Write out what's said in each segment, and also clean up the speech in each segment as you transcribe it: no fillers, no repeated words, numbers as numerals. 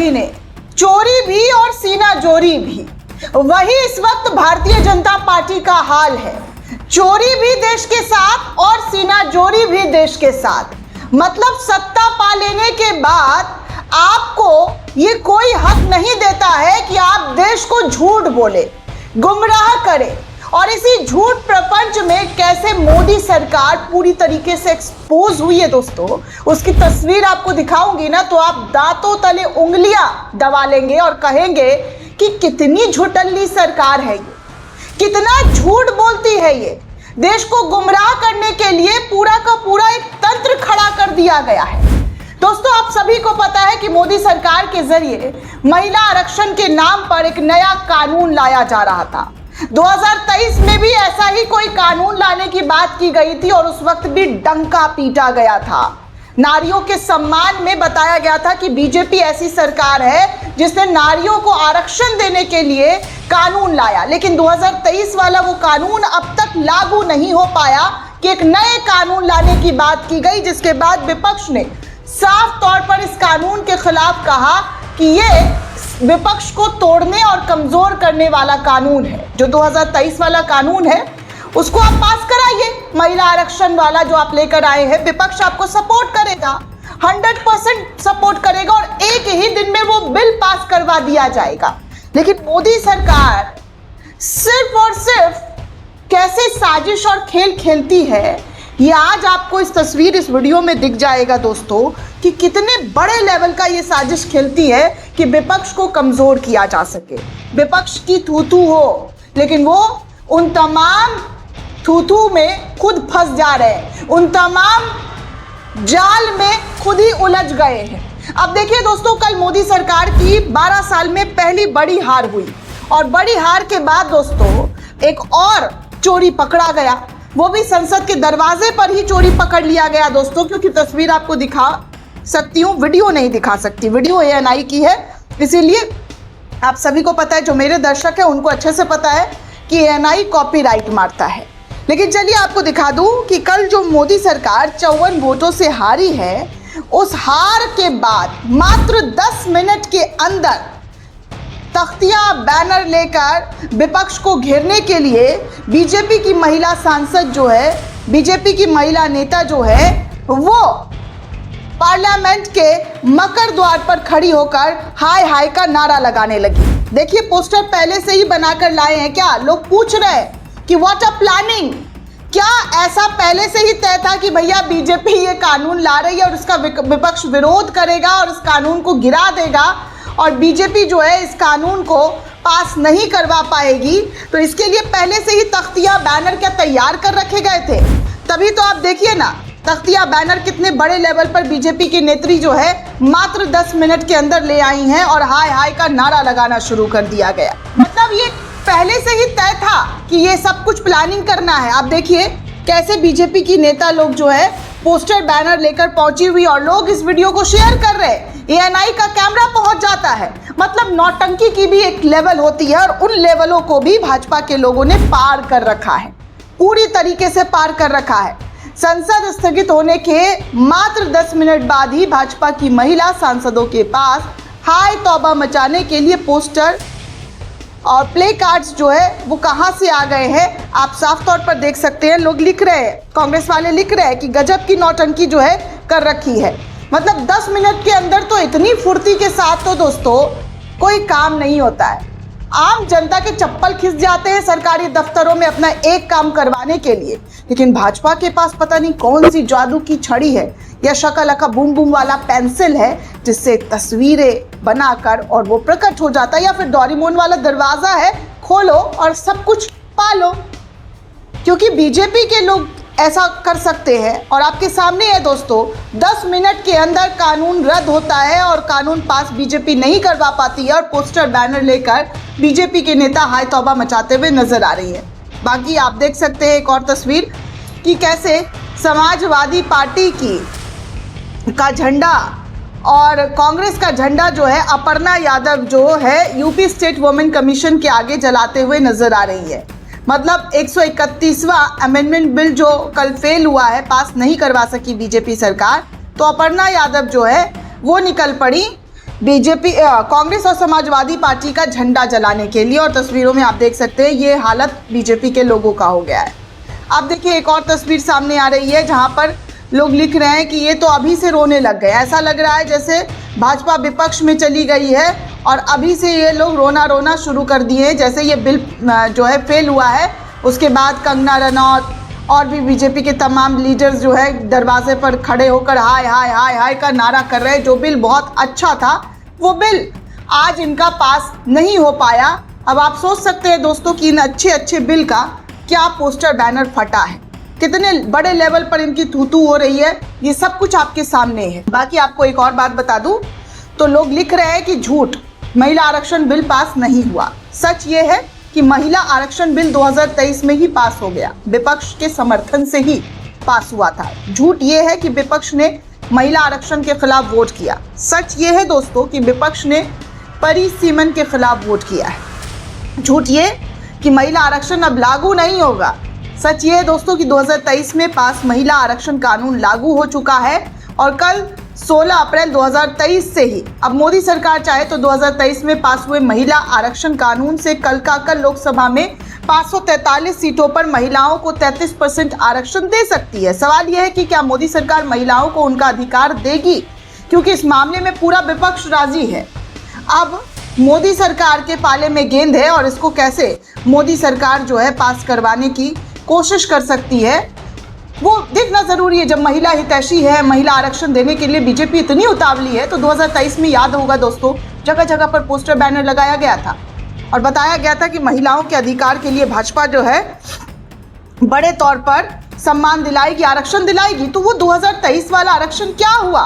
सभी ने, चोरी भी और सीना जोरी भी। वही इस वक्त भारतीय जनता पार्टी का हाल है। चोरी भी देश के साथ और सीना जोरी भी देश के साथ। मतलब सत्ता पा लेने के बाद आपको ये कोई हक नहीं देता है कि आप देश को झूठ बोले, गुमराह करें। और इसी झूठ प्रपंच में कैसे मोदी सरकार पूरी तरीके से एक्सपोज हुई है दोस्तों, उसकी तस्वीर आपको दिखाऊंगी ना तो आप दांतों तले उंगलियां दबा लेंगे और कहेंगे कि कितनी झुठल्ली सरकार है ये, कितना झूठ बोलती है ये। देश को गुमराह करने के लिए पूरा का पूरा एक तंत्र खड़ा कर दिया गया है। दोस्तों, आप सभी को पता है कि मोदी सरकार के जरिए महिला आरक्षण के नाम पर एक नया कानून लाया जा रहा था। 2023 में भी ऐसा ही कोई कानून लाने की बात की गई थी और उस वक्त भी डंका पीटा गया था। नारियों के सम्मान में बताया गया था कि बीजेपी ऐसी सरकार है जिसने नारियों को आरक्षण देने के लिए कानून लाया। लेकिन 2023 वाला वो कानून अब तक लागू नहीं हो पाया कि एक नए कानून लाने की बात की गई, जिसके बाद विपक्ष ने साफ तौर पर इस कानून के खिलाफ कहा कि ये विपक्ष को तोड़ने और कमजोर करने वाला कानून है। जो 2023 वाला कानून है उसको आप पास कराइए, महिला आरक्षण वाला जो आप लेकर आए हैं। विपक्ष आपको सपोर्ट करेगा, 100% सपोर्ट करेगा और एक ही दिन में वो बिल पास करवा दिया जाएगा। लेकिन मोदी सरकार सिर्फ और सिर्फ कैसे साजिश और खेल खेलती है, ये आज आपको इस तस्वीर, इस वीडियो में दिख जाएगा दोस्तों, कि कितने बड़े लेवल का ये साजिश खेलती है कि विपक्ष को कमजोर किया जा सके, विपक्ष की थू-थू हो। लेकिन वो उन तमाम थू-थू में खुद फंस जा रहे हैं, उन तमाम जाल में खुद ही उलझ गए हैं। अब देखिए दोस्तों, कल मोदी सरकार की 12 साल में पहली बड़ी हार हुई और बड़ी हार के बाद दोस्तों एक और चोरी पकड़ा गया, वो भी संसद के दरवाजे पर ही चोरी पकड़ लिया गया दोस्तों। क्योंकि तस्वीर आपको दिखा सकती हूँ, वीडियो नहीं दिखा सकती, वीडियो ANI की है, इसीलिए आप सभी को पता है, जो मेरे दर्शक है उनको अच्छे से पता है कि ANI कॉपीराइट मारता है। लेकिन चलिए आपको दिखा दूं कि कल जो मोदी सरकार 54 वोटों से हारी है, उस हार के बाद मात्र 10 मिनट के अंदर तख्तियां, बैनर लेकर विपक्ष को घेरने के लिए बीजेपी की महिला सांसद जो है, बीजेपी की महिला नेता जो है, वो पार्लियामेंट के मकर द्वार पर खड़ी होकर हाय हाय का नारा लगाने लगी। देखिए, पोस्टर पहले से ही बनाकर लाए हैं क्या? लोग पूछ रहे हैं कि व्हाट अ प्लानिंग, क्या ऐसा पहले से ही तय था कि भैया बीजेपी ये कानून ला रही है और उसका विपक्ष विरोध करेगा और इस कानून को गिरा देगा और बीजेपी जो है इस कानून को पास नहीं करवा पाएगी? तो इसके लिए पहले से ही तख्तियां, बैनर क्या तैयार कर रखे गए थे? तभी तो आप देखिए ना, तख्तियां, बैनर कितने बड़े लेवल पर बीजेपी की नेत्री जो है मात्र 10 मिनट के अंदर ले आई हैं और हाय हाय का नारा लगाना शुरू कर दिया गया। मतलब ये पहले से ही तय था कि ये सब कुछ प्लानिंग करना है। आप देखिए कैसे बीजेपी की नेता लोग जो है पोस्टर, बैनर लेकर पहुंची हुई और लोग इस वीडियो को शेयर कर रहे हैं। ANI का कैमरा पहुंच जाता है। मतलब नौटंकी की भी एक लेवल होती है और उन लेवलों को भी भाजपा के लोगों ने पार कर रखा है, पूरी तरीके से पार कर रखा है। संसद स्थगित होने के मात्र 10 मिनट बाद ही भाजपा की महिला सांसदों के पास हाय तौबा मचाने के लिए पोस्टर और प्ले कार्ड्स जो है वो कहां से आ गए हैं, आप साफ तौर पर देख सकते हैं। लोग लिख रहे हैं, कांग्रेस वाले लिख रहे हैं कि गजब की नौटंकी जो है कर रखी है। मतलब 10 मिनट के अंदर तो इतनी फुर्ती के साथ तो दोस्तों कोई काम नहीं होता है। आम जनता के चप्पल खिस जाते हैं सरकारी दफ्तरों में अपना एक काम करवाने के लिए, लेकिन भाजपा के पास पता नहीं कौन सी जादू की छड़ी है या शकलका बूम बूम वाला पेंसिल है जिससे तस्वीरें बनाकर और वो प्रकट हो जाता है, या फिर डोरेमोन वाला दरवाजा है, खोलो और सब कुछ पालो। क्योंकि बीजेपी के लोग ऐसा कर सकते हैं और आपके सामने है दोस्तों, 10 मिनट के अंदर कानून रद्द होता है और कानून पास बीजेपी नहीं करवा पाती है और पोस्टर, बैनर लेकर बीजेपी के नेता हाय तौबा मचाते हुए नजर आ रही है। बाकी आप देख सकते हैं एक और तस्वीर कि कैसे समाजवादी पार्टी का झंडा और कांग्रेस का झंडा जो है अपर्णा यादव जो है यूपी स्टेट वुमेन कमीशन के आगे जलाते हुए नजर आ रही है। मतलब 131वां अमेंडमेंट बिल जो कल फेल हुआ है, पास नहीं करवा सकी बीजेपी सरकार, तो अपर्णा यादव जो है वो निकल पड़ी बीजेपी कांग्रेस और समाजवादी पार्टी का झंडा जलाने के लिए। और तस्वीरों में आप देख सकते हैं ये हालत बीजेपी के लोगों का हो गया है। आप देखिए एक और तस्वीर सामने आ रही है जहां पर लोग लिख रहे हैं कि ये तो अभी से रोने लग गए। ऐसा लग रहा है जैसे भाजपा विपक्ष में चली गई है और अभी से ये लोग रोना शुरू कर दिए हैं। जैसे ये बिल जो है फेल हुआ है, उसके बाद कंगना रनौत और भी बीजेपी के तमाम लीडर्स जो है दरवाजे पर खड़े होकर हाय हाय हाय हाय का नारा कर रहे हैं। जो बिल बहुत अच्छा था वो बिल आज इनका पास नहीं हो पाया। अब आप सोच सकते हैं दोस्तों कि इन अच्छे बिल का क्या पोस्टर बैनर फटा है, कितने बड़े लेवल पर इनकी थूथू हो रही है, ये सब कुछ आपके सामने है। बाकी आपको एक और बात बता दूं तो लोग लिख रहे हैं कि झूठ, महिला आरक्षण बिल पास नहीं हुआ। सच ये है कि महिला आरक्षण बिल 2023 में ही पास हो गया, विपक्ष के समर्थन से ही पास हुआ था। झूठ ये है कि विपक्ष ने महिला आरक्षण के खिलाफ वोट किया। सच ये है दोस्तों कि विपक्ष ने परिसीमन के खिलाफ वोट किया है। झूठ ये कि महिला आरक्षण अब लागू नहीं होगा। सच ये है दोस्तों कि 2023 में पास महिला आरक्षण कानून लागू हो चुका है और कल 16 अप्रैल 2023 से ही अब मोदी सरकार चाहे तो 2023 में पास हुए महिला आरक्षण कानून से कल का कल लोकसभा में 543 सीटों पर महिलाओं को 33% आरक्षण दे सकती है। सवाल यह है कि क्या मोदी सरकार महिलाओं को उनका अधिकार देगी, क्योंकि इस मामले में पूरा विपक्ष राजी है। अब मोदी सरकार के पाले में गेंद है और इसको कैसे मोदी सरकार जो है पास करवाने की कोशिश कर सकती है वो देखना जरूरी है। जब महिला हितैषी है, महिला आरक्षण देने के लिए बीजेपी इतनी उतावली है तो 2023 में याद होगा दोस्तों जगह जगह पर पोस्टर बैनर लगाया गया था और बताया गया था कि महिलाओं के अधिकार के लिए भाजपा जो है बड़े तौर पर सम्मान दिलाएगी, आरक्षण दिलाएगी। तो वो 2023 वाला आरक्षण क्या हुआ,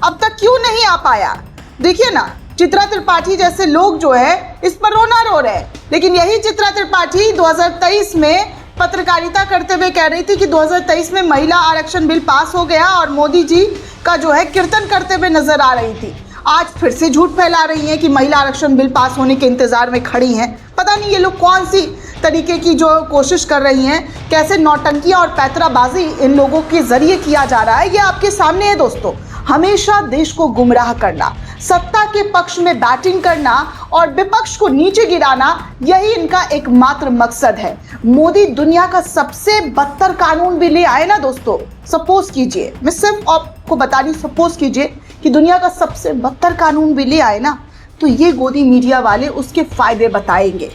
अब तक क्यों नहीं आ पाया? देखिए ना, चित्रा त्रिपाठी जैसे लोग जो है इस पर रोना रो रहे हैं, लेकिन यही चित्रा त्रिपाठी 2023 में पत्रकारिता करते हुए कह रही थी कि 2023 में महिला आरक्षण बिल पास हो गया और मोदी जी का जो है कीर्तन करते हुए नजर आ रही थी। आज फिर से झूठ फैला रही हैं कि महिला आरक्षण बिल पास होने के इंतजार में खड़ी हैं। पता नहीं ये लोग कौन सी तरीके की जो कोशिश कर रही हैं, कैसे नौटंकियां और पैतराबाजी इन लोगों के जरिए किया जा रहा है, ये आपके सामने है दोस्तों। हमेशा देश को गुमराह करना, सत्ता के पक्ष में बैटिंग करना और विपक्ष को नीचे गिराना, यही इनका एकमात्र मकसद है। मोदी दुनिया का सबसे बदतर कानून भी ले आए ना दोस्तों। सपोज कीजिए, मैं सिर्फ आपको बता रही, सपोज कीजिए कि दुनिया का सबसे बदतर कानून भी ले आए ना, तो ये गोदी मीडिया वाले उसके फायदे बताएंगे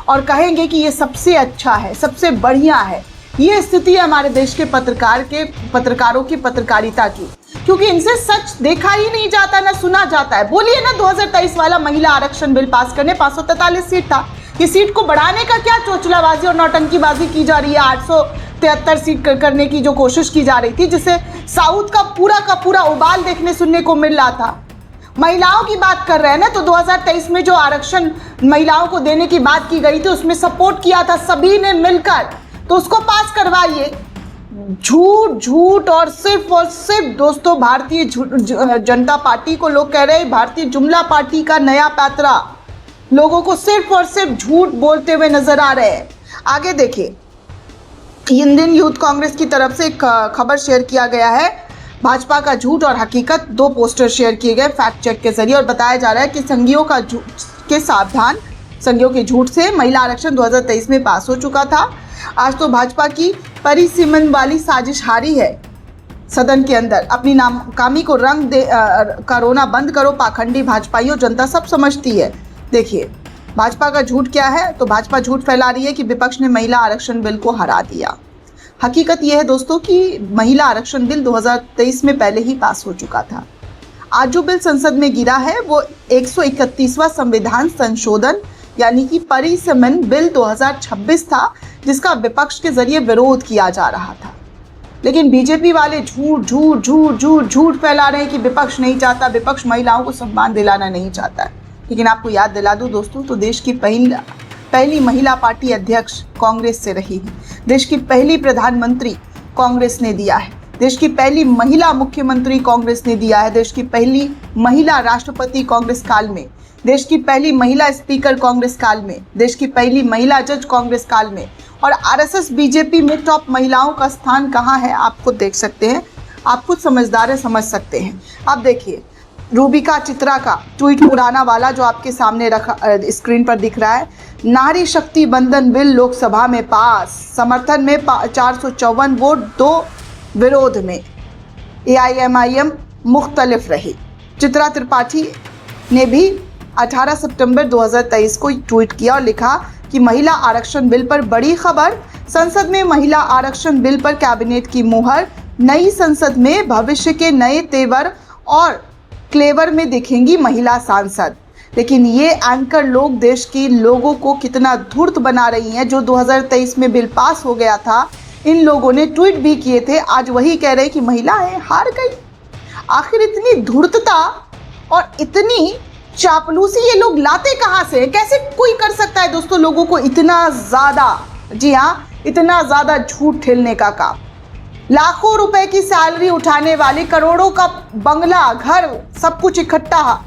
और कहेंगे कि ये सबसे अच्छा है, सबसे बढ़िया है। ये स्थिति है हमारे देश के पत्रकारों की पत्रकारिता की, क्योंकि इनसे सच देखा ही नहीं जाता ना सुना जाता है। बोलिए ना 2023 वाला महिला आरक्षण बिल पास करने 543 सीट था, ये सीट को बढ़ाने का क्या चोचलाबाजी और नौटंकीबाजी की जा रही है। 873 सीट करने की जो कोशिश की जा रही थी, जिसे साउथ का पूरा उबाल देखने सुनने को मिल रहा था। महिलाओं की बात कर रहे हैं ना, तो 2023 में जो आरक्षण महिलाओं को देने की बात की गई थी उसमें सपोर्ट किया था सभी ने मिलकर, तो उसको पास करवाइए। झूठ और सिर्फ दोस्तों भारतीय जनता पार्टी को लोग कह रहे हैं भारतीय जुमला पार्टी का नया पैतरा, लोगों को सिर्फ और सिर्फ झूठ बोलते हुए नजर आ रहे हैं। आगे देखिए, इंडियन यूथ कांग्रेस की तरफ से एक खबर शेयर किया गया है, भाजपा का झूठ और हकीकत, 2 पोस्टर शेयर किए गए फैक्ट चेक के जरिए और बताया जा रहा है कि संघियों का के सावधान, संघियों के झूठ से महिला आरक्षण 2023 में पास हो चुका था। आज तो भाजपा की परिसीमन वाली साजिश हारी है सदन के अंदर। अपनी नाकामी को रंग दे कोरोना बंद करो पाखंडी भाजपाइयों, जनता सब समझती है। देखिए भाजपा का झूठ क्या है, तो भाजपा झूठ फैला रही है कि विपक्ष ने महिला आरक्षण बिल को हरा दिया। हकीकत यह है दोस्तों कि महिला आरक्षण बिल 2023 में पहले ही पास हो चुका था। आज जो बिल संसद में गिरा है वो 131वां संविधान संशोधन यानी कि परिसीमन बिल 2026 था, जिसका विपक्ष के जरिए विरोध किया जा रहा था। लेकिन बीजेपी वाले झूठ फैला रहे हैं कि विपक्ष नहीं चाहता, विपक्ष महिलाओं को सम्मान दिलाना नहीं चाहता है। लेकिन आपको याद दिला दूं दोस्तों, तो देश की पहली महिला पार्टी अध्यक्ष कांग्रेस से रही है, देश की पहली प्रधानमंत्री कांग्रेस ने दिया है, देश की पहली महिला मुख्यमंत्री कांग्रेस ने दिया है, देश की पहली महिला राष्ट्रपति कांग्रेस काल में, देश की पहली महिला स्पीकर कांग्रेस काल में, देश की पहली महिला जज कांग्रेस काल में। और आरएसएस बीजेपी में टॉप महिलाओं का स्थान कहाँ है आप खुद देख सकते हैं, आप खुद समझदार है समझ सकते हैं। अब देखिए रूबिका चित्रा का ट्वीट पुराना वाला जो आपके सामने रखा स्क्रीन पर दिख रहा है। नारी शक्ति बंधन बिल लोकसभा में पास, समर्थन में 454 वोट, 2 विरोध में। AIMIM मुख्तलिफ रही। चित्रा त्रिपाठी ने भी 18 सितंबर 2023 को ट्वीट किया और लिखा कि महिला आरक्षण बिल पर बड़ी खबर, संसद में महिला आरक्षण बिल पर कैबिनेट की मुहर, नई संसद में भविष्य के नए तेवर और क्लेवर में दिखेंगी महिला सांसद। लेकिन ये एंकर लोग देश के लोगों को कितना धूर्त बना रही हैं। जो 2023 में बिल पास हो गया था, इन लोगों ने ट्वीट भी किए थे, आज वही कह रहे कि महिलाएं हार गई। आखिर इतनी धूर्तता और इतनी चापलूसी ये लोग लाते कहाँ से? कैसे कोई कर सकता है दोस्तों लोगों को इतना ज़्यादा, जी हाँ, इतना ज़्यादा झूठ ठेलने का काम। लाखों रुपए की सैलरी उठाने वाले, करोड़ों का बंगला, घर, सब कुछ इकट्ठा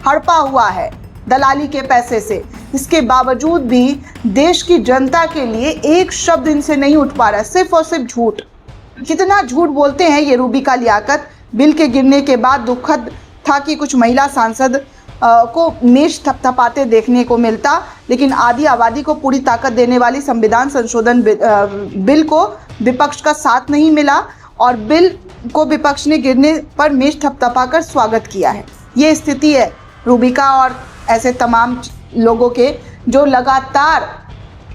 हड़पा हुआ है दलाली के पैसे से। इसके बावजूद भी देश की जनता के लिए एक शब्द इनसे नहीं उठ पा रहा है, सिर्फ और सिर्फ झूठ। कितना झूठ बोलते हैं ये रूबिका लियाकत। बिल के गिरने के बाद दुखद था कि कुछ महिला सांसद को मेज थपथपाते देखने को मिलता, लेकिन आधी आबादी को पूरी ताकत देने वाली संविधान संशोधन बिल को विपक्ष का साथ नहीं मिला और बिल को विपक्ष ने गिरने पर मेज थपथपाकर स्वागत किया है। ये स्थिति है रूबिका और ऐसे तमाम लोगों के जो लगातार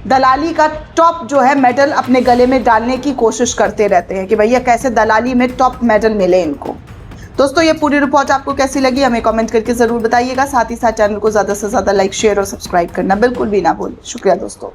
दलाली का टॉप जो है मेडल अपने गले में डालने की कोशिश करते रहते हैं कि भैया कैसे दलाली में टॉप मेडल मिले इनको। दोस्तों ये पूरी रिपोर्ट आपको कैसी लगी हमें कमेंट करके ज़रूर बताइएगा। साथ ही साथ चैनल को ज़्यादा से ज़्यादा लाइक, शेयर और सब्सक्राइब करना बिल्कुल भी ना भूलें। शुक्रिया दोस्तों।